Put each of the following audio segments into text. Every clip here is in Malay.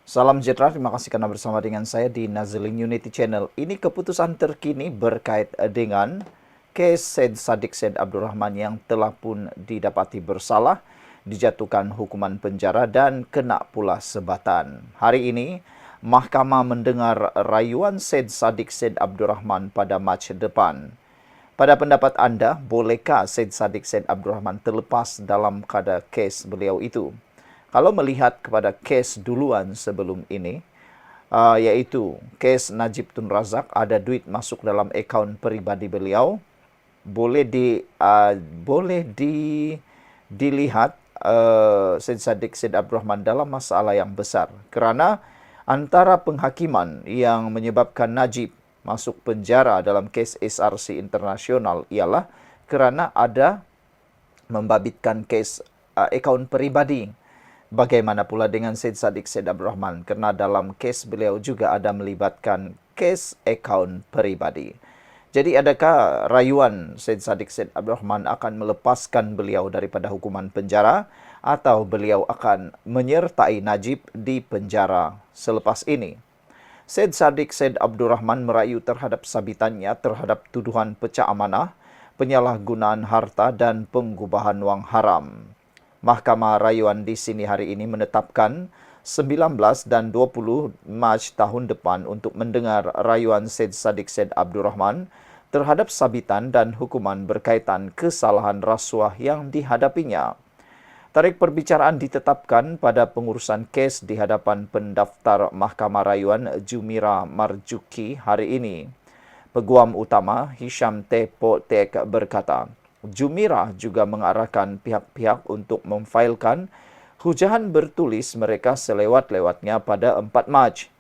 Salam sejahtera, terima kasih karena bersama dengan saya di Nazilin Unity Channel. Ini keputusan terkini berkait dengan kes Syed Saddiq Syed Abdurrahman yang telah pun didapati bersalah, dijatuhkan hukuman penjara dan kena pula sebatan. Hari ini, Mahkamah mendengar rayuan Syed Saddiq Syed Abdurrahman pada Mac depan. Pada pendapat anda, bolehkah Syed Saddiq Syed Abdurrahman terlepas dalam kadar kes beliau itu? Kalau melihat kepada kes duluan sebelum ini, yaitu kes Najib Tun Razak, ada duit masuk dalam akaun peribadi beliau, boleh dilihat Syed Saddiq Syed Abdurrahman dalam masalah yang besar. Kerana antara penghakiman yang menyebabkan Najib masuk penjara dalam kes SRC internasional ialah kerana ada membabitkan kes akaun peribadi. Bagaimana pula dengan Syed Saddiq Syed Abdurrahman? Kerana dalam kes beliau juga ada melibatkan kes akaun peribadi. Jadi adakah rayuan Syed Saddiq Syed Abdurrahman akan melepaskan beliau daripada hukuman penjara atau beliau akan menyertai Najib di penjara selepas ini? Syed Saddiq Syed Abdurrahman merayu terhadap sabitannya terhadap tuduhan pecah amanah, penyalahgunaan harta dan pengubahan wang haram. Mahkamah rayuan di sini hari ini menetapkan 19 dan 20 Mac tahun depan untuk mendengar rayuan Syed Saddiq Syed Abdurrahman terhadap sabitan dan hukuman berkaitan kesalahan rasuah yang dihadapinya. Tarikh perbicaraan ditetapkan pada pengurusan kes di hadapan pendaftar Mahkamah Rayuan Jumira Marzuki hari ini. Peguam utama Hisham T. Potek berkata, Jumira juga mengarahkan pihak-pihak untuk memfailkan hujahan bertulis mereka selewat-lewatnya pada 4 Mac.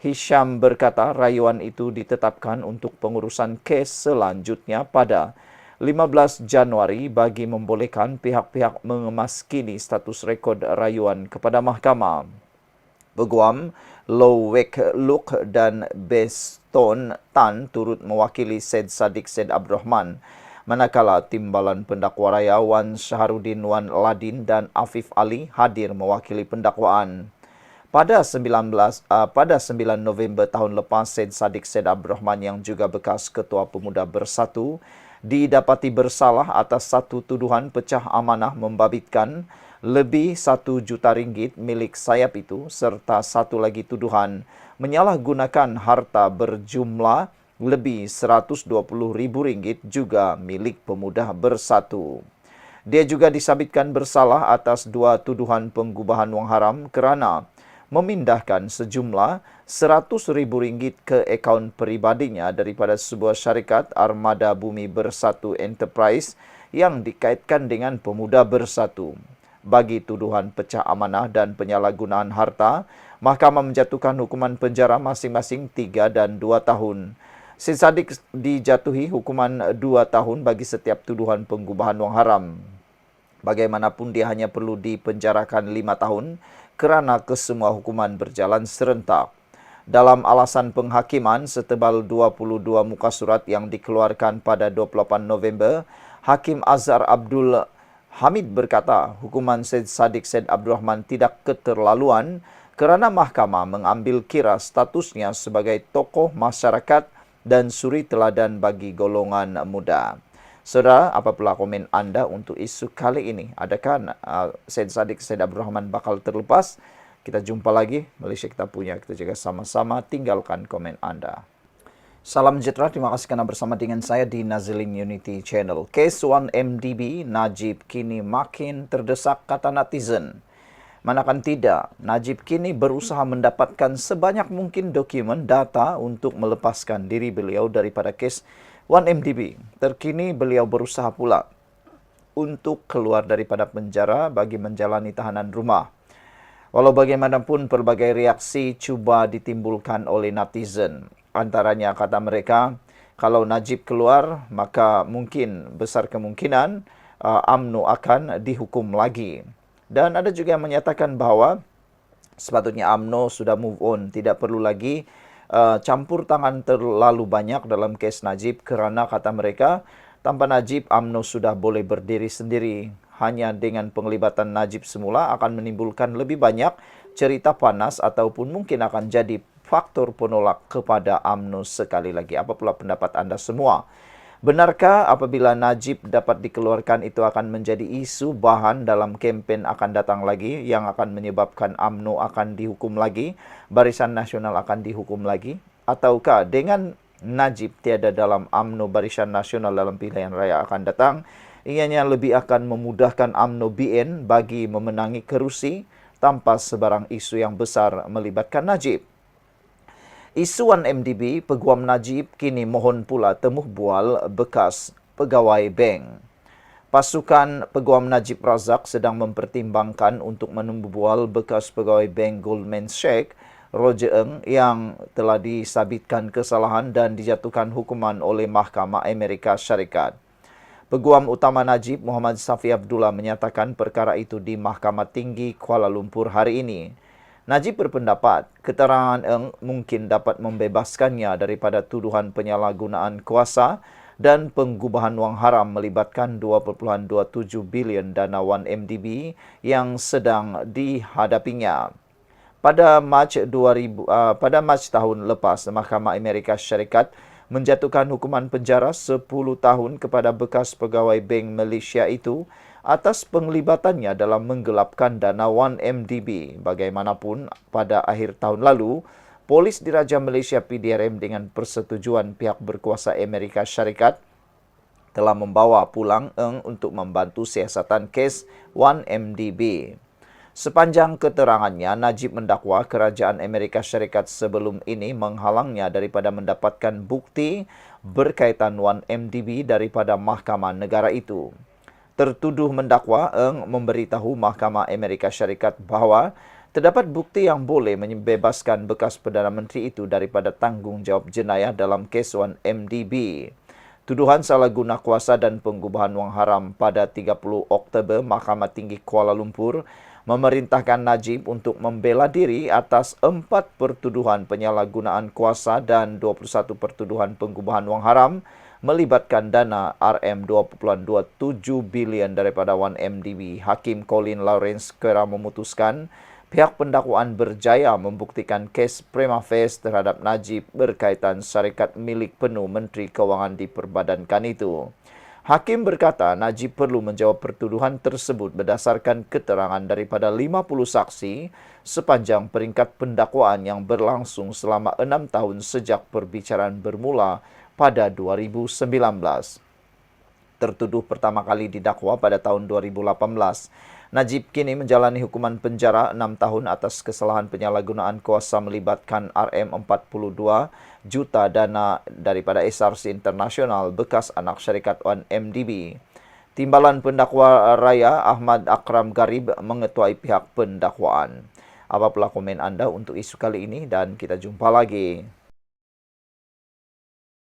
Hisham berkata rayuan itu ditetapkan untuk pengurusan kes selanjutnya pada 15 Januari bagi membolehkan pihak-pihak mengemaskini status rekod rayuan kepada mahkamah. Peguam Low Wek Luk dan Beston Tan turut mewakili Syed Saddiq Syed Abdurrahman, manakala timbalan pendakwa raya Wan Syahrudin Wan Ladin dan Afif Ali hadir mewakili pendakwaan. Pada 9 November tahun lepas, Syed Saddiq Syed Abdurrahman yang juga bekas Ketua Pemuda Bersatu didapati bersalah atas satu tuduhan pecah amanah membabitkan lebih 1 juta ringgit milik sayap itu serta satu lagi tuduhan menyalahgunakan harta berjumlah lebih 120 ribu ringgit juga milik Pemuda Bersatu. Dia juga disabitkan bersalah atas 2 tuduhan pengubahan wang haram kerana memindahkan sejumlah 100 ribu ringgit ke akaun peribadinya daripada sebuah syarikat Armada Bumi Bersatu Enterprise yang dikaitkan dengan Pemuda Bersatu. Bagi tuduhan pecah amanah dan penyalahgunaan harta, mahkamah menjatuhkan hukuman penjara masing-masing 3 dan 2 tahun. Syed Saddiq dijatuhi hukuman 2 tahun bagi setiap tuduhan pengubahan wang haram. Bagaimanapun dia hanya perlu dipenjarakan 5 tahun kerana kesemua hukuman berjalan serentak. Dalam alasan penghakiman setebal 22 muka surat yang dikeluarkan pada 28 November, Hakim Azhar Abdul Hamid berkata hukuman Syed Saddiq Syed Abdurrahman tidak keterlaluan kerana mahkamah mengambil kira statusnya sebagai tokoh masyarakat dan suri teladan bagi golongan muda. Saudara, apa pula komen anda untuk isu kali ini? Adakah Syed Saddiq Syed Abdurrahman bakal terlepas? Kita jumpa lagi. Malaysia kita punya. Kita jaga sama-sama. Tinggalkan komen anda. Salam sejahtera. Terima kasih kerana bersama dengan saya di Nazilin Unity Channel. Kes 1MDB, Najib kini makin terdesak kata netizen. Manakan tidak, Najib kini berusaha mendapatkan sebanyak mungkin dokumen data untuk melepaskan diri beliau daripada kes 1MDB. Terkini beliau berusaha pula untuk keluar daripada penjara bagi menjalani tahanan rumah. Walau bagaimanapun pelbagai reaksi cuba ditimbulkan oleh netizen. Antaranya kata mereka, kalau Najib keluar maka mungkin besar kemungkinan UMNO akan dihukum lagi. Dan ada juga yang menyatakan bahawa sepatutnya UMNO sudah move on, tidak perlu lagi campur tangan terlalu banyak dalam kes Najib kerana kata mereka, tanpa Najib UMNO sudah boleh berdiri sendiri. Hanya dengan penglibatan Najib semula akan menimbulkan lebih banyak cerita panas ataupun mungkin akan jadi faktor penolak kepada UMNO sekali lagi. Apa pula pendapat anda semua? Benarkah apabila Najib dapat dikeluarkan itu akan menjadi isu bahan dalam kempen akan datang lagi yang akan menyebabkan UMNO akan dihukum lagi, Barisan Nasional akan dihukum lagi? Ataukah dengan Najib tiada dalam UMNO Barisan Nasional dalam pilihan raya akan datang, ianya lebih akan memudahkan UMNO BN bagi memenangi kerusi tanpa sebarang isu yang besar melibatkan Najib? Isu 1MDB, Peguam Najib kini mohon pula temuh bual bekas pegawai bank. Pasukan Peguam Najib Razak sedang mempertimbangkan untuk menemu bual bekas pegawai bank Goldman Sachs, Roger Ng, yang telah disabitkan kesalahan dan dijatuhkan hukuman oleh Mahkamah Amerika Syarikat. Peguam Utama Najib, Muhammad Safi Abdullah, menyatakan perkara itu di Mahkamah Tinggi Kuala Lumpur hari ini. Najib berpendapat keterangan Ng mungkin dapat membebaskannya daripada tuduhan penyalahgunaan kuasa dan penggubahan wang haram melibatkan 2.27 bilion dana 1MDB yang sedang dihadapinya. Pada Mac tahun lepas, Mahkamah Amerika Syarikat menjatuhkan hukuman penjara 10 tahun kepada bekas pegawai bank Malaysia itu atas penglibatannya dalam menggelapkan dana 1MDB. Bagaimanapun, pada akhir tahun lalu, Polis Diraja Malaysia PDRM dengan persetujuan pihak berkuasa Amerika Syarikat telah membawa pulang Ng untuk membantu siasatan kes 1MDB. Sepanjang keterangannya, Najib mendakwa kerajaan Amerika Syarikat sebelum ini menghalangnya daripada mendapatkan bukti berkaitan 1MDB daripada mahkamah negara itu. Tertuduh mendakwa Ng memberitahu Mahkamah Amerika Syarikat bahawa terdapat bukti yang boleh membebaskan bekas Perdana Menteri itu daripada tanggungjawab jenayah dalam kes 1MDB. Tuduhan salah guna kuasa dan penggubahan wang haram pada 30 Oktober, Mahkamah Tinggi Kuala Lumpur memerintahkan Najib untuk membela diri atas 4 pertuduhan penyalahgunaan kuasa dan 21 pertuduhan penggubahan wang haram melibatkan dana RM2.27 bilion daripada 1MDB. Hakim Colin Lawrence kera memutuskan pihak pendakwaan berjaya membuktikan kes prima facie terhadap Najib berkaitan syarikat milik penuh Menteri Kewangan diperbadankan itu. Hakim berkata Najib perlu menjawab pertuduhan tersebut berdasarkan keterangan daripada 50 saksi sepanjang peringkat pendakwaan yang berlangsung selama 6 tahun sejak perbicaraan bermula pada 2019. Tertuduh pertama kali didakwa pada tahun 2018. Najib kini menjalani hukuman penjara 6 tahun atas kesalahan penyalahgunaan kuasa melibatkan RM42 juta dana daripada SRC International bekas anak syarikat 1MDB. Timbalan Pendakwa Raya Ahmad Akram Garib mengetuai pihak pendakwaan. Apa pula komen anda untuk isu kali ini dan kita jumpa lagi.